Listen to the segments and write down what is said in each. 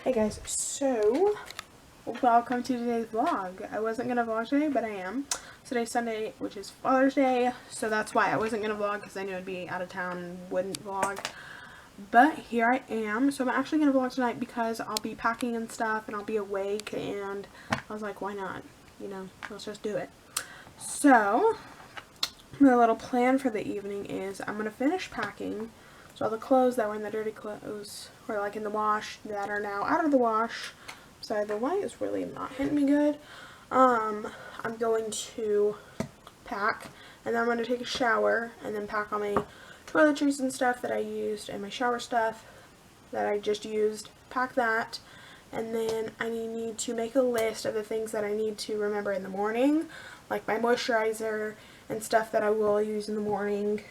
Hey guys, so welcome to today's vlog. I wasn't gonna vlog today, but I am. Today's Sunday, which is Father's Day, so that's why I wasn't gonna vlog because I knew I'd be out of town and wouldn't vlog. But here I am, so I'm actually gonna vlog tonight because I'll be packing and stuff and I'll be awake, and I was like, why not? You know, let's just do it. So, my little plan for the evening is I'm gonna finish packing. So all the clothes that were in the dirty clothes were like in the wash that are now out of the wash. So the light is really not hitting me good. I'm going to pack, and then I'm going to take a shower and then pack all my toiletries and stuff that I used and my shower stuff that I just used. Pack that, and then I need to make a list of the things that I need to remember in the morning, like my moisturizer and stuff that I will use in the morning.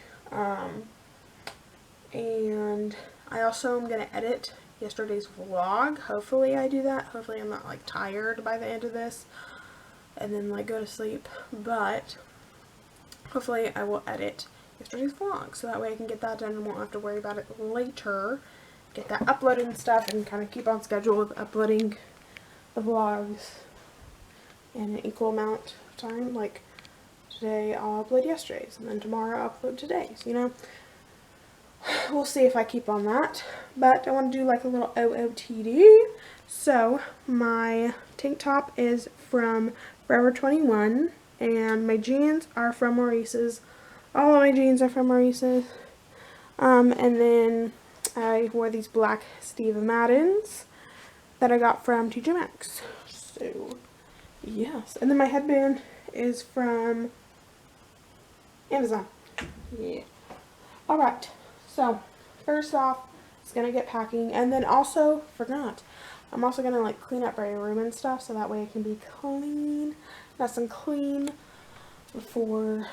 And I also am going to edit yesterday's vlog. Hopefully I do that. Hopefully I'm not like tired by the end of this and then like go to sleep. But hopefully I will edit yesterday's vlog so that way I can get that done and won't have to worry about it later. Get that uploaded and stuff and kind of keep on schedule with uploading the vlogs in an equal amount of time. Like today I'll upload yesterday's and then tomorrow I'll upload today's, you know. We'll see if I keep on that, but I want to do like a little OOTD. So my tank top is from Forever 21 and my jeans are from Maurice's. All of my jeans are from Maurice's. And then I wore these black Steve Maddens that I got from TJ Maxx. So yes, and then my headband is from Amazon. Yeah. Alright. So, first off, it's going to get packing, and then also, forgot, I'm also going to like clean up my room and stuff, so that way it can be clean, nice and clean before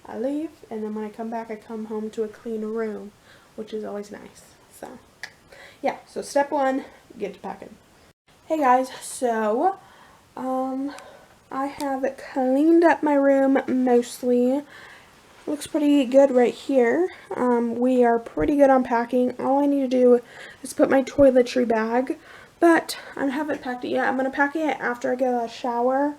I leave, and then when I come back, I come home to a clean room, which is always nice. So, yeah, so step one, get to packing. Hey guys, so, I have cleaned up my room mostly. Looks pretty good right here. We are pretty good on packing. All I need to do is put my toiletry bag, but I haven't packed it yet. I'm going to pack it after I get a shower,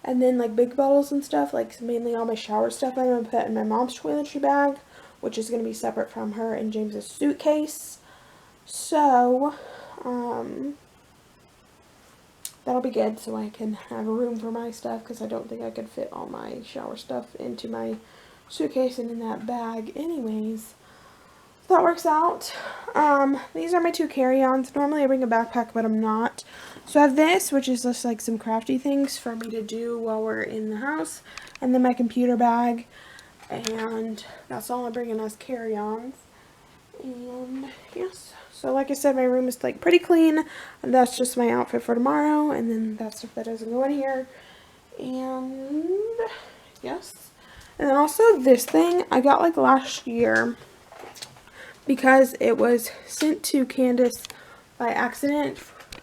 and then like big bottles and stuff, like mainly all my shower stuff I'm going to put in my mom's toiletry bag, which is going to be separate from her and James's suitcase. So, that'll be good so I can have a room for my stuff, because I don't think I could fit all my shower stuff into my suitcase and in that bag anyways. So that works out. These are my two carry-ons. Normally I bring a backpack, but I'm not. So I have this, which is just like some crafty things for me to do while we're in the house, and then my computer bag, and that's all I'm bringing as carry-ons. And yes, so like I said, my room is like pretty clean, and that's just my outfit for tomorrow, and then that stuff that doesn't go in here. And yes. And then also this thing I got like last year because it was sent to Candace by accident.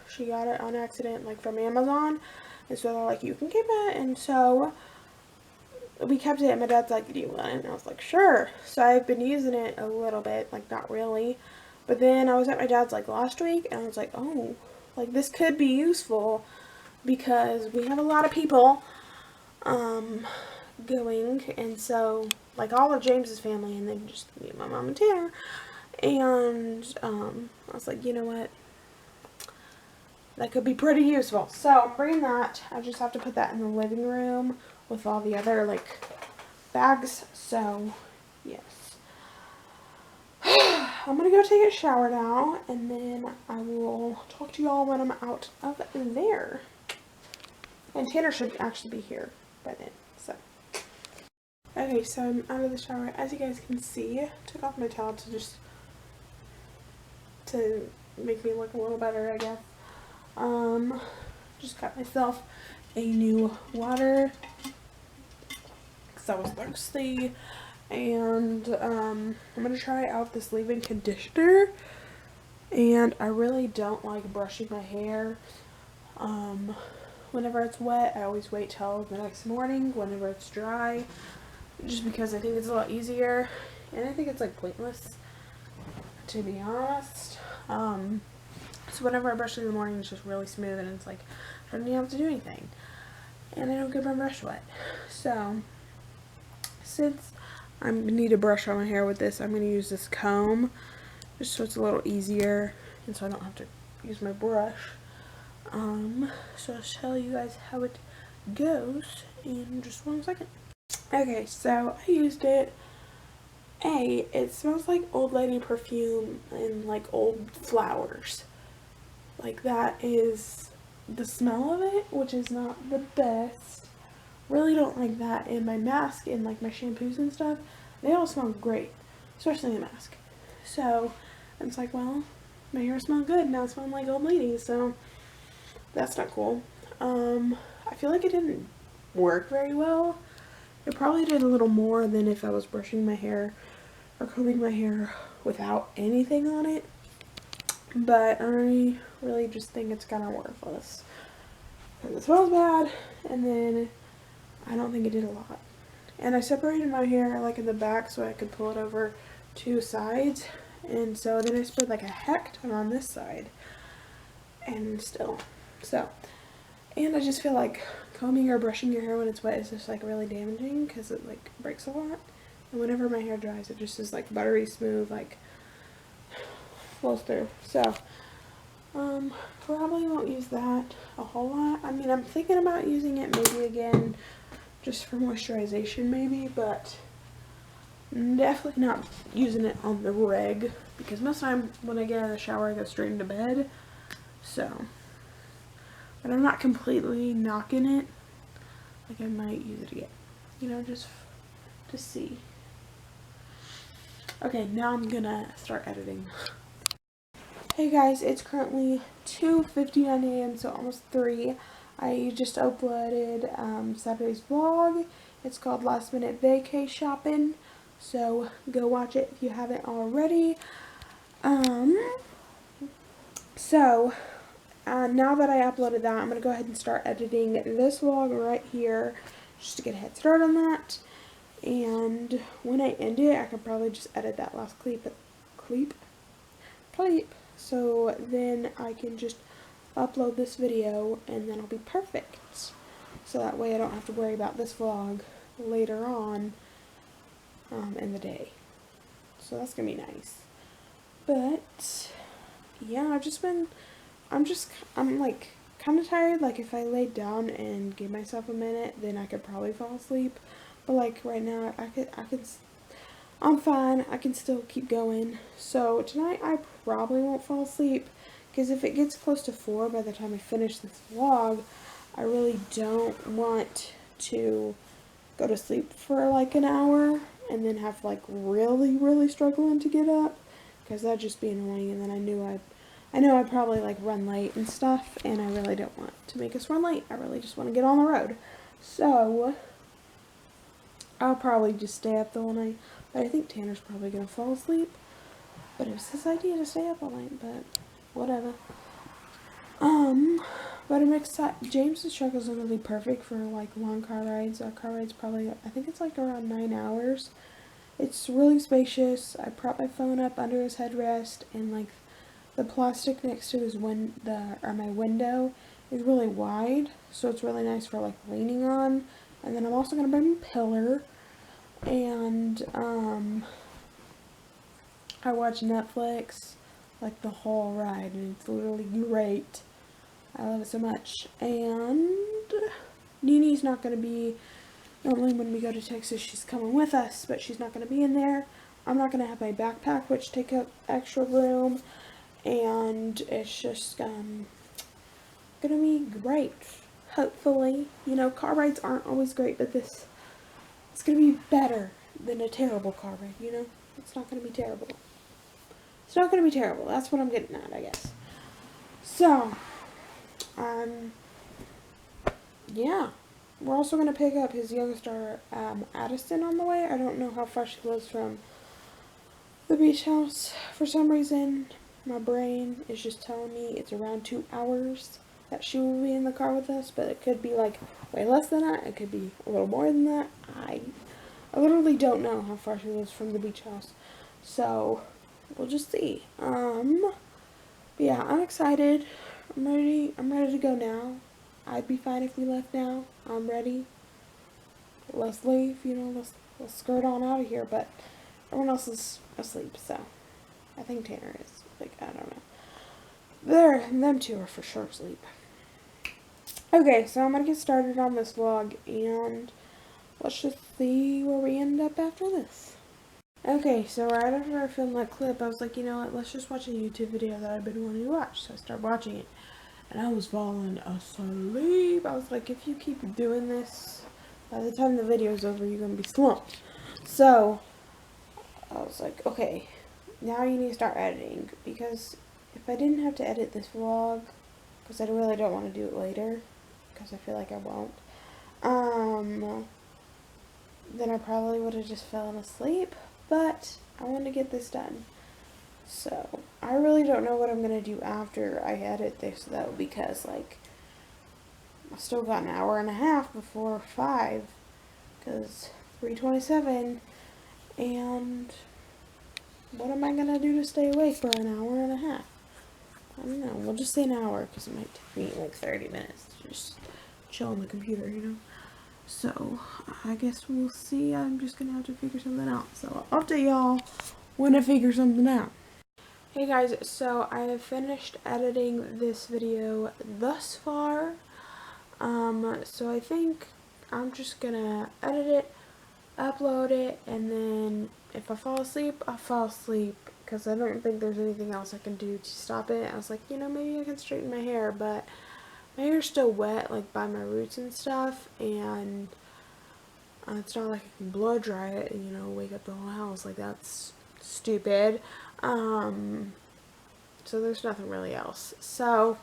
She got it on accident like from Amazon. And so they're like, you can keep it. And so we kept it, and my dad's like, do you want it? And I was like, sure. So I've been using it a little bit, like not really. But then I was at my dad's like last week, and I was like, oh, like this could be useful because we have a lot of people going, and so like all of James's family, and then just me and my mom and Tanner, and I was like, you know what, that could be pretty useful. So I'm bringing that. I just have to put that in the living room with all the other like bags. So yes. I'm gonna go take a shower now, and then I will talk to y'all when I'm out of there. And Tanner should actually be here by then. So okay, so I'm out of the shower. As you guys can see, I took off my towel to make me look a little better, I guess. Just got myself a new water because I was thirsty, and I'm gonna try out this leave-in conditioner. And I really don't like brushing my hair whenever it's wet. I always wait till the next morning whenever it's dry, just because I think it's a lot easier, and I think it's like pointless, to be honest. So whenever I brush it in the morning, it's just really smooth, and it's like, I don't even have to do anything. And I don't get my brush wet. So, since I need to brush on my hair with this, I'm going to use this comb, just so it's a little easier, and so I don't have to use my brush. So I'll tell you guys how it goes in just 1 second. Okay, so I used it. It smells like old lady perfume and like old flowers. Like, that is the smell of it, which is not the best. Really don't like that. And my mask and like my shampoos and stuff, they all smell great, especially the mask. So it's like, well, my hair smelled good, now it's smelling like old lady, so that's not cool. I feel like it didn't work very well. It probably did a little more than if I was brushing my hair or combing my hair without anything on it. But I really just think it's kind of worthless. Because it smells bad, and then I don't think it did a lot. And I separated my hair like in the back so I could pull it over 2 sides. And so then I sprayed like a heck ton on this side. And still. So. And I just feel like combing or brushing your hair when it's wet is just like really damaging because it like breaks a lot. And whenever my hair dries, it just is like buttery smooth, like flows through. So, probably won't use that a whole lot. I mean, I'm thinking about using it maybe again just for moisturization maybe, but definitely not using it on the reg because most of the time when I get out of the shower I go straight into bed. So, but I'm not completely knocking it. Like, I might use it again, you know, just to see. Okay, now I'm gonna start editing. Hey guys, it's currently 2:59 a.m. so almost 3. I just uploaded Saturday's vlog. It's called Last Minute Vacay Shopping, so go watch it if you haven't already. Now that I uploaded that, I'm going to go ahead and start editing this vlog right here, just to get a head start on that. And when I end it, I could probably just edit that last clip. So then I can just upload this video and then I'll be perfect. So that way I don't have to worry about this vlog later on in the day. So that's going to be nice. But yeah, I'm like kind of tired. Like, if I laid down and gave myself a minute, then I could probably fall asleep. But like right now, I'm fine. I can still keep going. So tonight I probably won't fall asleep because if it gets close to 4 by the time I finish this vlog, I really don't want to go to sleep for like an hour and then have like really struggling to get up, because that'd just be annoying. And then I know I'd probably like run late and stuff, and I really don't want to make us run late. I really just want to get on the road. So I'll probably just stay up the whole night. But I think Tanner's probably going to fall asleep. But it was his idea to stay up all night, but whatever. But I'm excited. James's truck is literally perfect for like long car rides. Our car ride's probably, I think it's like around 9 hours. It's really spacious. I prop my phone up under his headrest, and like the plastic next to his my window is really wide, so it's really nice for like leaning on. And then I'm also gonna bring a pillar, and I watch Netflix like the whole ride, and it's literally great. I love it so much. And Nini's not gonna be. Normally when we go to Texas, she's coming with us, but she's not going to be in there. I'm not going to have my backpack, which take up extra room, and it's just going to be great. Hopefully, you know, car rides aren't always great, but it's going to be better than a terrible car ride, you know? It's not going to be terrible. It's not going to be terrible. That's what I'm getting at, I guess. So, yeah. We're also going to pick up his youngest daughter, Addison, on the way. I don't know how far she lives from the beach house. For some reason, my brain is just telling me it's around 2 hours that she will be in the car with us, but it could be like way less than that. It could be a little more than that. I literally don't know how far she lives from the beach house. So, we'll just see. But yeah, I'm excited. I'm ready to go now. I'd be fine if we left now. I'm ready. Let's leave, let's skirt on out of here, but everyone else is asleep, so I think Tanner is. Like, I don't know. Them two are for sure asleep. Okay, so I'm gonna get started on this vlog, and let's just see where we end up after this. Okay, so right after I filmed that clip, I was like, you know what, let's just watch a YouTube video that I've been wanting to watch. So I started watching it, and I was falling asleep. I was like, if you keep doing this, by the time the video's over, you're going to be slumped. So I was like, okay, now you need to start editing, because if I didn't have to edit this vlog, because I really don't want to do it later, because I feel like I won't, then I probably would have just fallen asleep. But I want to get this done. So I really don't know what I'm going to do after I edit this, though, because, like, I still got an hour and a half before 5, because 3:27, and what am I going to do to stay awake for an hour and a half? I don't know. We'll just say an hour, because it might take me like 30 minutes to just chill on the computer, So, I guess we'll see. I'm just going to have to figure something out. So, I'll update y'all when I figure something out. Hey guys, so I have finished editing this video thus far. So I think I'm just going to edit it, upload it, and then if I fall asleep, I'll fall asleep. Because I don't think there's anything else I can do to stop it. I was like, maybe I can straighten my hair, but my hair's still wet, like, by my roots and stuff, and it's not like I can blow dry it and, wake up the whole house. Like, that's stupid. So there's nothing really else. So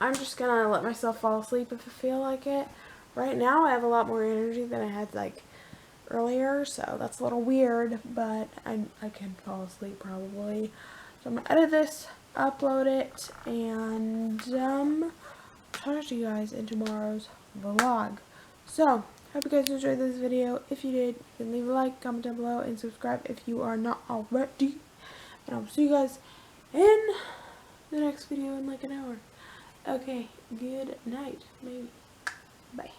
I'm just gonna let myself fall asleep if I feel like it. Right now I have a lot more energy than I had, like, earlier, so that's a little weird, but I can fall asleep probably. So I'm gonna edit this, upload it, and talk to you guys in tomorrow's vlog. So hope you guys enjoyed this video. If you did, you can leave a like, comment down below, and subscribe if you are not already. And I'll see you guys in the next video in like an hour. Okay, good night, maybe. Bye.